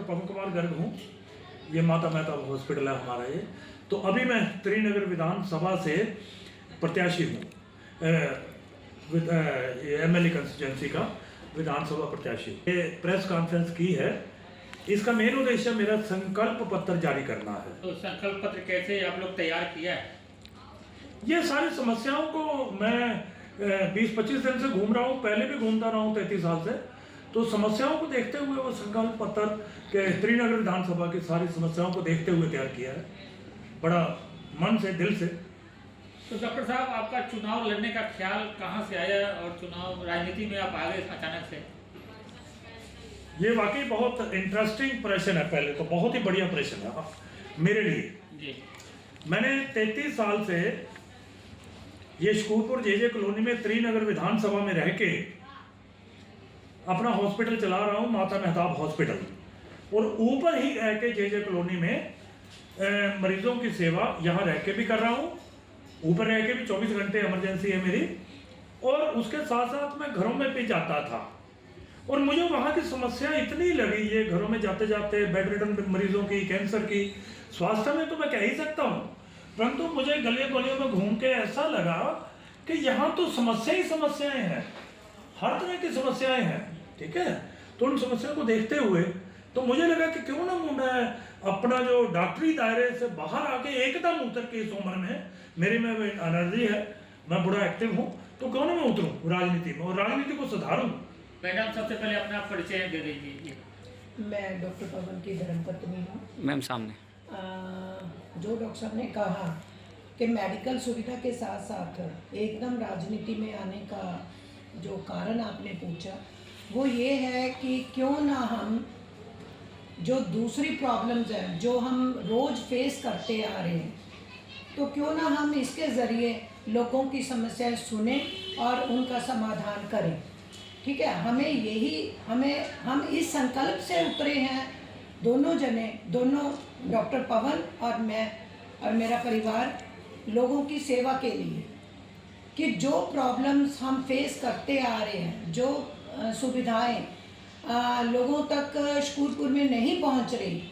पवन कुमार गर्ग हूँ। ये माता मेहता हॉस्पिटल है हमारा ये। तो अभी मैं त्रिनगर विधानसभा से प्रत्याशी हूँ, MLA कंस्टिट्यूंसी का विधानसभा प्रत्याशी। ये प्रेस कॉन्फ्रेंस की है, इसका मेन उद्देश्य मेरा संकल्प पत्र जारी करना है। तो संकल्प पत्र कैसे आप लोग तैयार किया है? ये सारी समस्याओं को मैं 20-25 दिन से घूम रहा हूँ, पहले भी घूमता रहा हूँ 33 साल से। तो समस्याओं को देखते हुए वो संकल्प पत्र के त्रिनगर विधानसभा की सारी समस्याओं को देखते हुए तैयार किया है, बड़ा मन से, दिल से। तो डॉक्टर साहब, आपका चुनाव लड़ने का ख्याल कहाँ से आया और चुनाव राजनीति में आप आ गए अचानक से? ये वाकई बहुत इंटरेस्टिंग प्रश्न है। पहले तो बहुत ही बढ़िया प्रश्न है मेरे लिए जी। मैंने 33 साल से ये शकूरपुर JJ कॉलोनी में त्रिनगर विधानसभा में रह के अपना हॉस्पिटल चला रहा हूँ, माता मेहताब हॉस्पिटल। और ऊपर ही रह के JJ कॉलोनी में मरीजों की सेवा यहाँ रह के भी कर रहा हूँ, ऊपर रह के भी 24 घंटे इमरजेंसी है मेरी। और उसके साथ साथ मैं घरों में भी जाता था और मुझे वहाँ की समस्या इतनी लगी, ये घरों में जाते जाते बेड रिडन मरीजों की, कैंसर की, स्वास्थ्य में तो मैं कह ही सकता हूँ, परंतु मुझे गलियों गलियों में घूम के ऐसा लगा कि यहाँ तो समस्या ही समस्याएं हैं, हर तरह की समस्याएं हैं। ठीक है, तो उन समस्याओं को देखते हुए तो मुझे लगा कि क्यों ना मैं अपना जो डॉक्टरी दायरे से बाहर आके एकदम उतर के, इस उम्र में मेरी में एनर्जी है, मैं बड़ा एक्टिव हूँ, तो क्यों ना मैं उतरूँ राजनीति में और राजनीति को सुधारूँ। मैडम, सबसे पहले अपना परिचय दे दीजिए। मैं डॉक्टर पवन की धर्मपत्नी हूँ। मैम सामने जो डॉक्टर साहब ने कहा कि मेडिकल सुविधा के साथ साथ एकदम राजनीति में आने का जो कारण आपने पूछा, वो ये है कि क्यों ना हम जो दूसरी प्रॉब्लम्स हैं जो हम रोज़ फेस करते आ रहे हैं, तो क्यों ना हम इसके ज़रिए लोगों की समस्याएं सुने और उनका समाधान करें। ठीक है, हम इस संकल्प से उतरे हैं, दोनों जने, दोनों डॉक्टर पवन और मैं और मेरा परिवार, लोगों की सेवा के लिए, कि जो प्रॉब्लम्स हम फेस करते आ रहे हैं, जो सुविधाएं लोगों तक शकूरपुर में नहीं पहुंच रही,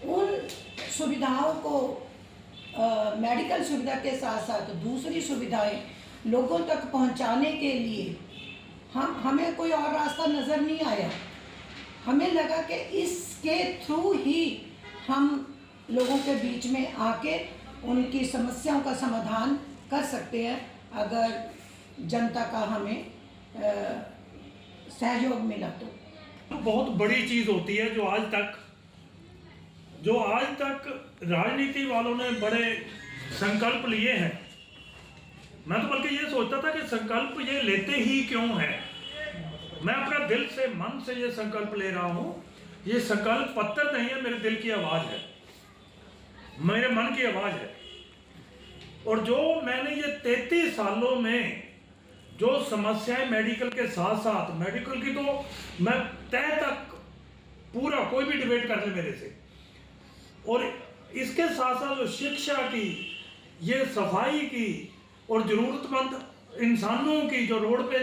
उन सुविधाओं को मेडिकल सुविधा के साथ साथ दूसरी सुविधाएं लोगों तक पहुंचाने के लिए हमें कोई और रास्ता नज़र नहीं आया। हमें लगा कि इसके थ्रू ही हम लोगों के बीच में आके उनकी समस्याओं का समाधान कर सकते हैं, अगर जनता का हमें सहयोग मिला तो। बहुत बड़ी चीज़ होती है जो आज तक राजनीति वालों ने बड़े संकल्प लिए हैं। मैं तो बल्कि ये सोचता था कि संकल्प ये लेते ही क्यों हैं। मैं अपना दिल से, मन से ये संकल्प ले रहा हूँ। ये संकल्प पत्र नहीं है, मेरे दिल की आवाज़ है, मेरे मन की आवाज़ है। और जो मैंने ये 33 सालों में जो समस्याएं मेडिकल के साथ साथ, मेडिकल की तो मैं तय तक पूरा कोई भी डिबेट कर ले मेरे से, और इसके साथ साथ जो शिक्षा की, ये सफाई की, और ज़रूरतमंद इंसानों की, जो रोड पे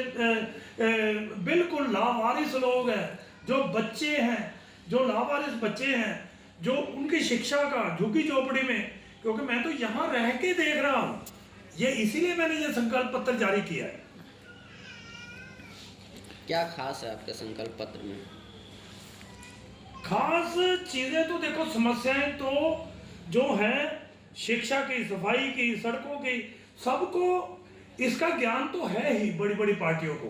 बिल्कुल लावारिस लोग हैं, जो बच्चे हैं, जो लावारिस बच्चे हैं, जो उनकी शिक्षा का, झुग्गी झोपड़ी में, क्योंकि मैं तो यहाँ रह के देख रहा हूँ, ये इसीलिए मैंने ये संकल्प पत्र जारी किया है। क्या खास है आपके संकल्प पत्र में? खास चीज़ें तो देखो, समस्याएं तो जो है शिक्षा की, सफाई की, सड़कों की, सबको इसका ज्ञान तो है ही बड़ी बड़ी पार्टियों को,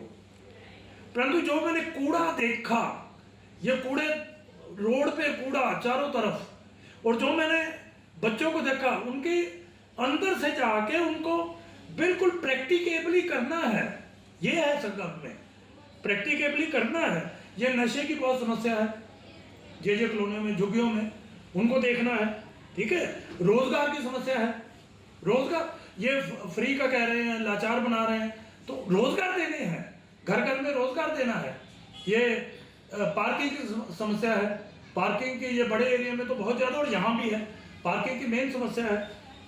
परंतु जो मैंने कूड़ा देखा, ये कूड़े, रोड पे कूड़ा चारों तरफ, और जो मैंने बच्चों को देखा, उनके अंदर से जाके उनको बिल्कुल प्रैक्टिकेबली करना है। ये है संकल्प में, प्रैक्टिकेबली करना है। ये नशे की बहुत समस्या है JJ कॉलोनियों में, झुग्गियों में, उनको देखना है। ठीक है, रोजगार की समस्या है, रोजगार ये फ्री का कह रहे हैं, लाचार बना रहे हैं, तो रोजगार देने हैं, घर घर में रोजगार देना है। ये पार्किंग की समस्या है, पार्किंग की ये बड़े एरिया में तो बहुत ज़्यादा, और यहाँ भी है, पार्किंग की मेन समस्या है।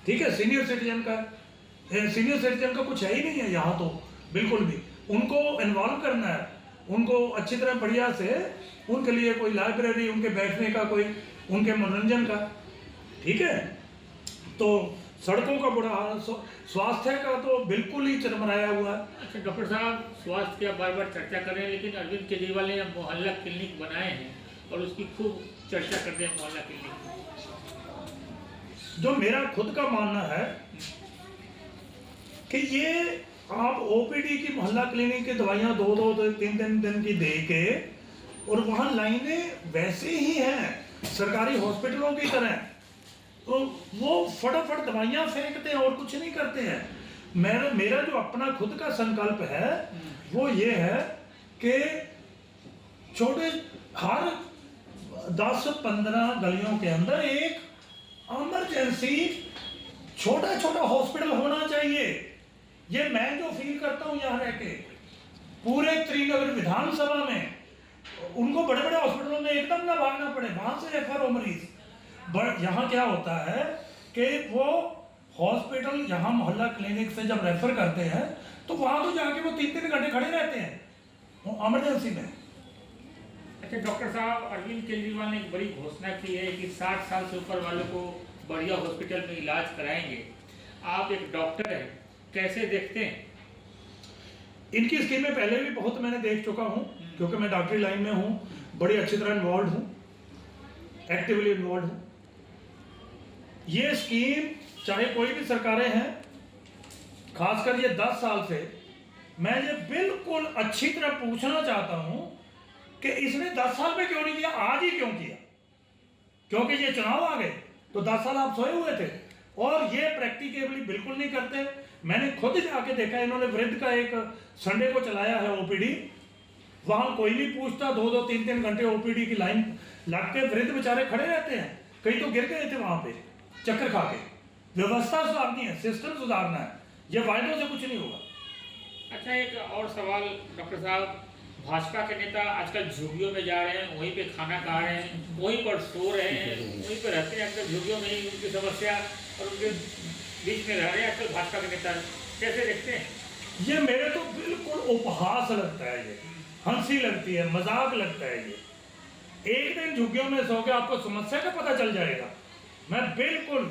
ठीक है, सीनियर सिटीजन का कुछ है ही नहीं है यहाँ तो, बिल्कुल भी। उनको इन्वॉल्व करना है, उनको अच्छी तरह बढ़िया से उनके लिए कोई लाइब्रेरी, उनके बैठने का कोई, उनके मनोरंजन का, ठीक है। तो सड़कों का बुरा हाल, स्वास्थ्य का तो बिल्कुल ही चरमराया हुआ है। अच्छा डॉक्टर साहब, स्वास्थ्य की आप बार बार चर्चा कर रहे हैं, लेकिन अरविंद केजरीवाल ने मोहल्ला क्लिनिक बनाए हैं और उसकी खूब चर्चा करते हैं मोहल्ला क्लिनिक। जो मेरा खुद का मानना है कि ये आप ओपीडी की, मोहल्ला क्लिनिक की दवाइयाँ 2-2 दिन की दे के, और वहाँ लाइनें वैसे ही हैं सरकारी हॉस्पिटलों की तरह, तो वो फटाफट दवाइयाँ फेंकते हैं और कुछ नहीं करते हैं। मेरा जो अपना खुद का संकल्प है वो ये है कि छोटे हर 10-15 गलियों के अंदर एक इमरजेंसी छोटा हॉस्पिटल होना चाहिए। ये मैं जो फील करता हूँ यहाँ रह के, पूरे त्रिनगर विधानसभा में उनको बड़े बड़े हॉस्पिटलों में एकदम ना भागना पड़े, वहां से रेफर हो मरीज। बट यहाँ क्या होता है कि वो हॉस्पिटल, यहाँ मोहल्ला क्लिनिक से जब रेफर करते हैं तो वहां तो जाके वो 3-3 घंटे खड़े रहते हैं इमरजेंसी में। अच्छा डॉक्टर साहब, अरविंद केजरीवाल ने एक बड़ी घोषणा की है कि 60 साल से ऊपर वालों को बढ़िया हॉस्पिटल में इलाज कराएंगे। आप एक डॉक्टर हैं, कैसे देखते हैं? इनकी स्कीमें पहले भी बहुत मैंने देख चुका हूँ, क्योंकि मैं डॉक्टरी लाइन में हूँ, बड़ी अच्छी तरह इन्वॉल्व हूँ, एक्टिवली इन्वॉल्व हूँ। ये स्कीम चाहे कोई भी सरकारें हैं, खासकर ये 10 साल से, मैं ये बिल्कुल अच्छी तरह पूछना चाहता हूँ कि इसने 10 साल में क्यों नहीं किया, आज ही क्यों किया? क्योंकि ये चुनाव आ गए तो 10 साल आप सोए हुए थे, और ये प्रैक्टिकेबली बिल्कुल नहीं करते। मैंने खुद जाके देखा, इन्होंने वृद्ध का एक संडे को चलाया है ओपीडी, वहां कोई नहीं पूछता, 2-2, 3-3 घंटे ओपीडी की लाइन लग के वृद्ध बेचारे खड़े रहते हैं, कई तो गिर गए थे वहां पे चक्कर खा के। व्यवस्था सुधारनी है, सिस्टम सुधारना है, ये वायदों से कुछ नहीं होगा। अच्छा एक और सवाल डॉक्टर साहब, भाजपा के नेता आजकल झुग्गियों में जा रहे हैं, वहीं पे खाना खा रहे हैं, वहीं पर सो रहे हैं, वहीं पर रहते हैं, अक्सर झुग्गियों में ही उनकी समस्या और उनके बीच में रह रहे हैं आजकल भाजपा के नेता, कैसे देखते हैं? ये मेरे तो बिल्कुल उपहास लगता है, ये हंसी लगती है, मजाक लगता है। ये एक दिन झुग्गियों में सो के आपको समस्या का पता चल जाएगा। मैं बिल्कुल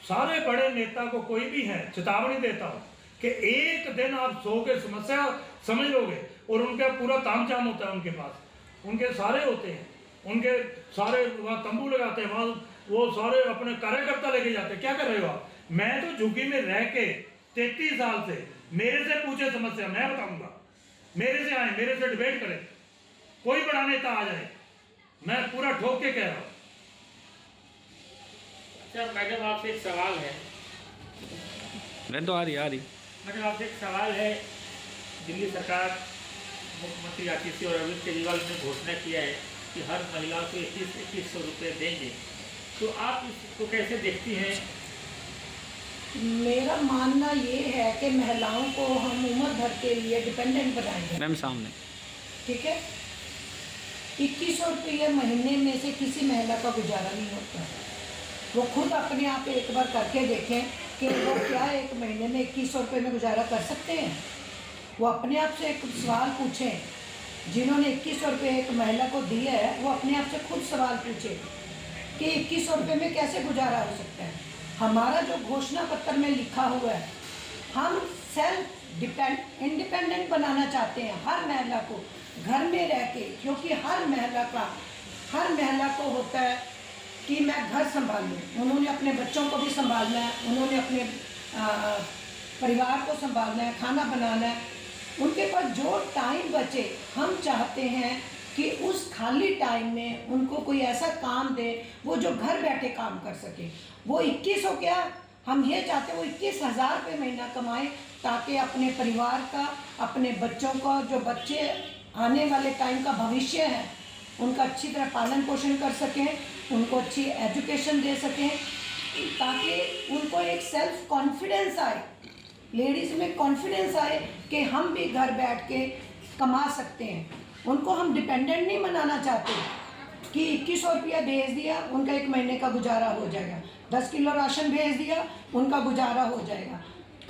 सारे बड़े नेता को, कोई भी है, चेतावनी देता हूँ कि एक दिन आप सो के समस्या समझ लोगे, और उनका पूरा तामझाम होता है उनके पास, उनके सारे होते हैं, उनके सारे वहाँ तंबू लगाते हैं, वहाँ वो सारे अपने कार्यकर्ता लेके जाते हैं। क्या कर रहे हो आप? मैं तो झुग्गी में रह के 33 साल से, मेरे से पूछे समस्या, मैं बताऊंगा, मेरे से आए, मेरे से डिबेट करें, कोई बड़ा नेता आ जाए, मैं पूरा ठोक के कह रहा हूँ। अच्छा मैडम, आपसे एक सवाल है। तो आ रही मैडम आपसे एक सवाल है, दिल्ली सरकार, मुख्यमंत्री आशीष और अरविंद केजरीवाल ने घोषणा किया है कि हर महिला को 2100 रुपये देंगे, तो आप इसको कैसे देखती हैं? मेरा मानना ये है कि महिलाओं को हम उम्र भर के लिए डिपेंडेंट बनाएंगे। मैम सामने, ठीक है, 2100 रुपये महीने में से किसी महिला का गुजारा नहीं होता। वो खुद अपने आप एक बार करके देखें कि वो क्या एक महीने में 2100 रुपये में गुजारा कर सकते हैं। वो अपने आप से एक सवाल पूछें, जिन्होंने 2100 रुपये एक महिला को दिया है, वो अपने आप से खुद सवाल पूछे कि 2100 रुपये में कैसे गुजारा हो सकता है। हमारा जो घोषणा पत्र में लिखा हुआ है, हम सेल्फ इंडिपेंडेंट बनाना चाहते हैं हर महिला को, घर में रह के, क्योंकि हर महिला को होता है कि मैं घर संभालूं, उन्होंने अपने बच्चों को भी संभालना है, उन्होंने अपने परिवार को संभालना है, खाना बनाना है, उनके पास जो टाइम बचे, हम चाहते हैं कि उस खाली टाइम में उनको कोई ऐसा काम दे वो जो घर बैठे काम कर सके। वो 2100 क्या, हम ये चाहते हैं वो 21,000 रुपये महीना कमाएं, ताकि अपने परिवार का, अपने बच्चों का, जो बच्चे आने वाले टाइम का भविष्य है, उनका अच्छी तरह पालन पोषण कर सकें, उनको अच्छी एजुकेशन दे सकें, ताकि उनको एक सेल्फ कॉन्फिडेंस आए, लेडीज़ में कॉन्फिडेंस आए कि हम भी घर बैठ के कमा सकते हैं। उनको हम डिपेंडेंट नहीं बनाना चाहते कि 2100 रुपया भेज दिया उनका एक महीने का गुजारा हो जाएगा, 10 किलो राशन भेज दिया उनका गुजारा हो जाएगा।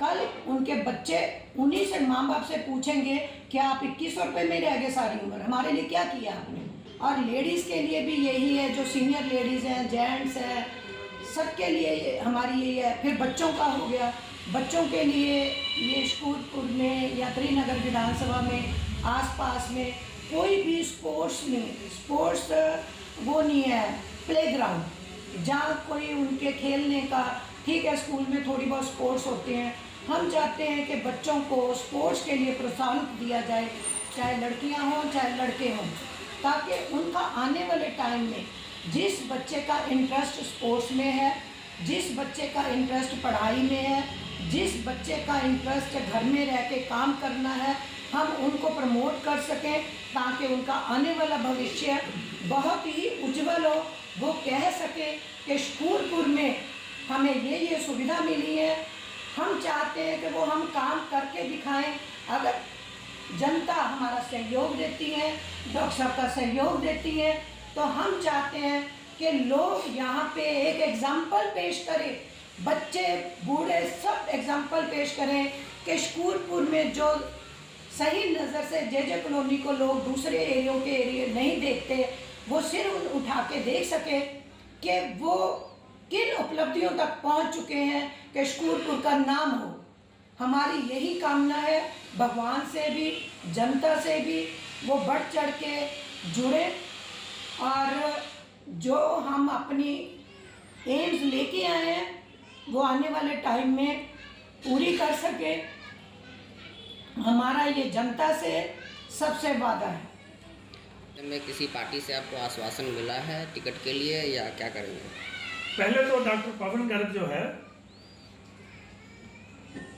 कल उनके बच्चे उन्हीं से माँ बाप से पूछेंगे कि आप 2100 रुपये में रह गए सारी उम्र, हमारे लिए क्या किया आपने। और लेडीज़ के लिए भी यही है, जो सीनियर लेडीज़ हैं, जेंट्स हैं, सबके लिए हमारी यही है। फिर बच्चों का हो गया, बच्चों के लिए ये शूरपुर में या त्रिनगर विधानसभा में आसपास में कोई भी स्पोर्ट्स नहीं, स्पोर्ट्स वो नहीं है, प्लेग्राउंड जहाँ कोई उनके खेलने का, ठीक है स्कूल में थोड़ी बहुत स्पोर्ट्स होते हैं, हम चाहते हैं कि बच्चों को स्पोर्ट्स के लिए प्रोत्साहन दिया जाए, चाहे लड़कियां हों चाहे लड़के हों, ताकि उनका आने वाले टाइम में जिस बच्चे का इंटरेस्ट स्पोर्ट्स में है, जिस बच्चे का इंटरेस्ट पढ़ाई में है, जिस बच्चे का इंटरेस्ट घर में रह के काम करना है, हम उनको प्रमोट कर सकें ताकि उनका आने वाला भविष्य बहुत ही उज्जवल हो। वो कह सके कि शूरपुर में हमें ये सुविधा मिली है, हम चाहते हैं कि वो हम काम करके दिखाएं। अगर जनता हमारा सहयोग देती है, डॉक्टर साहब का सहयोग देती है, तो हम चाहते हैं कि लोग यहाँ पे एक एग्जाम्पल पेश करें, बच्चे बूढ़े सब एग्जाम्पल पेश करें कि शूरपुर में जो सही नज़र से जे कॉलोनी को लोग दूसरे एरियो के एरिए नहीं देखते, वो सिर उठा के देख सके कि वो किन उपलब्धियों तक पहुंच चुके हैं कि शूरपुर का नाम हो। हमारी यही कामना है, भगवान से भी जनता से भी वो बढ़ चढ़ के जुड़े और जो हम अपनी एम्स लेके आए हैं वो आने वाले टाइम में पूरी कर सके। हमारा ये जनता से सबसे वादा है। में किसी पार्टी से आपको आश्वासन मिला है टिकट के लिए या क्या करेंगे? पहले तो डॉक्टर पवन गर्ग जो है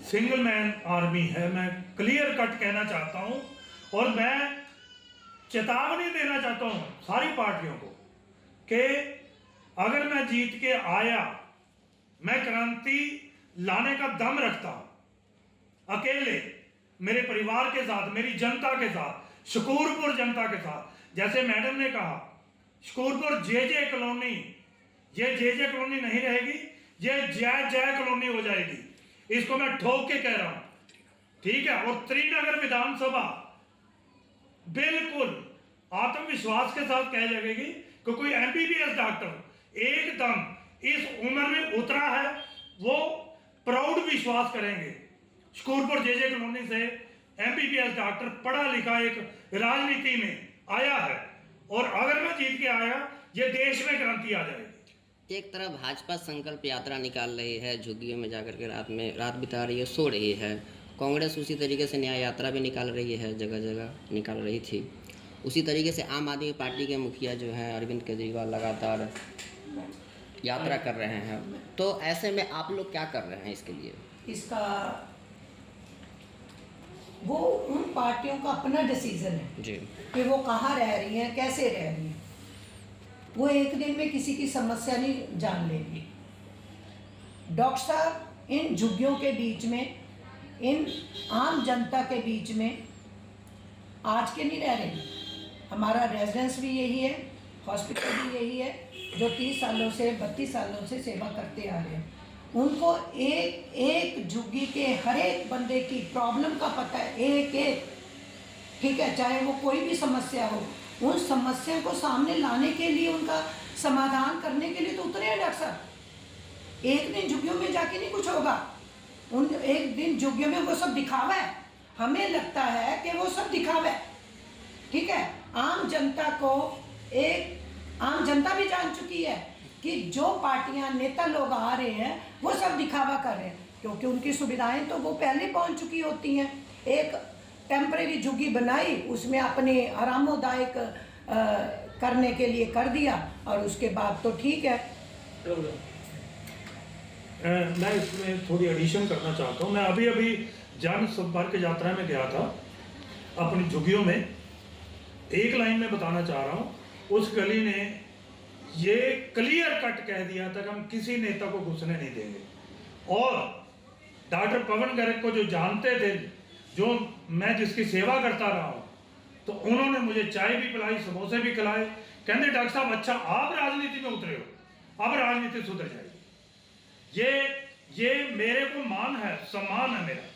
सिंगल मैन आर्मी है, मैं क्लियर कट कहना चाहता हूं और मैं चेतावनी देना चाहता हूं सारी पार्टियों को कि अगर मैं जीत के आया, मैं क्रांति लाने का दम रखता हूं, अकेले मेरे परिवार के साथ, मेरी जनता के साथ, शूरपुर जनता के साथ। जैसे मैडम ने कहा, शूरपुर जे कॉलोनी, ये जे कॉलोनी नहीं रहेगी, ये जय कॉलोनी हो जाएगी। इसको मैं ठोक के कह रहा हूं, ठीक है। और त्रिनगर विधानसभा बिल्कुल आत्मविश्वास के साथ कह लगेगी कि कोई MBBS डॉक्टर एकदम इस उम्र में उतरा है, वो प्राउड विश्वास करेंगे शूरपुर जे कॉलोनी से MBBS डॉक्टर पढ़ा लिखा एक राजनीति में आया है, और अगर मैं जीत के आया, ये देश में क्रांति आ जाएगी। एक तरफ भाजपा संकल्प यात्रा निकाल रही है, झुग्गियों में जाकर के रात बिता रही है, सो रही है। कांग्रेस उसी तरीके से न्याय यात्रा भी निकाल रही है, जगह जगह निकाल रही थी। उसी तरीके से आम आदमी पार्टी के मुखिया जो हैं अरविंद केजरीवाल लगातार यात्रा कर रहे हैं, तो ऐसे में आप लोग क्या कर रहे हैं इसके लिए? इसका वो उन पार्टियों का अपना डिसीजन है जी कि वो कहाँ रह रही हैं, कैसे रह रही हैं। वो एक दिन में किसी की समस्या नहीं जान लेगी। डॉक्टर साहब इन झुग्गियों के बीच में, इन आम जनता के बीच में आज के नहीं रह रहे। हमारा रेजिडेंस भी यही है, हॉस्पिटल भी यही है, जो 30 सालों से 32 सालों से सेवा करते आ रहे हैं। उनको एक एक झुग्गी के हर एक बंदे की प्रॉब्लम का पता है, एक एक, ठीक है, चाहे वो कोई भी समस्या हो, उन समस्या को सामने लाने के लिए, उनका समाधान करने के लिए तो उतरे हैं डॉक्टर साहब। एक दिन झुग्गियों में जाके नहीं कुछ होगा, उन एक दिन झुग्गियों में वो सब दिखावा है। हमें लगता है कि वो सब दिखावा है, ठीक है। आम जनता को आम जनता भी जान चुकी है कि जो पार्टियां, नेता लोग आ रहे हैं वो सब दिखावा कर रहे हैं, क्योंकि उनकी सुविधाएं तो वो पहले पहुंच चुकी होती हैं। एक टेम्परेरी झुग्गी बनाई, उसमें अपने आरामदायक करने के लिए कर दिया, और उसके बाद तो ठीक है। मैं इसमें थोड़ी एडिशन करना चाहता हूँ। मैं अभी जन संपर्क यात्रा में गया था अपनी झुग्गियों में। एक लाइन में बताना चाह रहा हूँ, उस गली ने ये क्लियर कट कह दिया था कि हम किसी नेता को घुसने नहीं देंगे। और डॉक्टर पवन गर्ग को जो जानते थे, जो मैं जिसकी सेवा करता रहा हूँ, तो उन्होंने मुझे चाय भी पिलाई, समोसे भी खिलाए। कहते डॉक्टर साहब अच्छा आप राजनीति में उतरे हो, अब राजनीति सुधर जाएगी। ये ये मेरे को मान है, सम्मान है मेरा।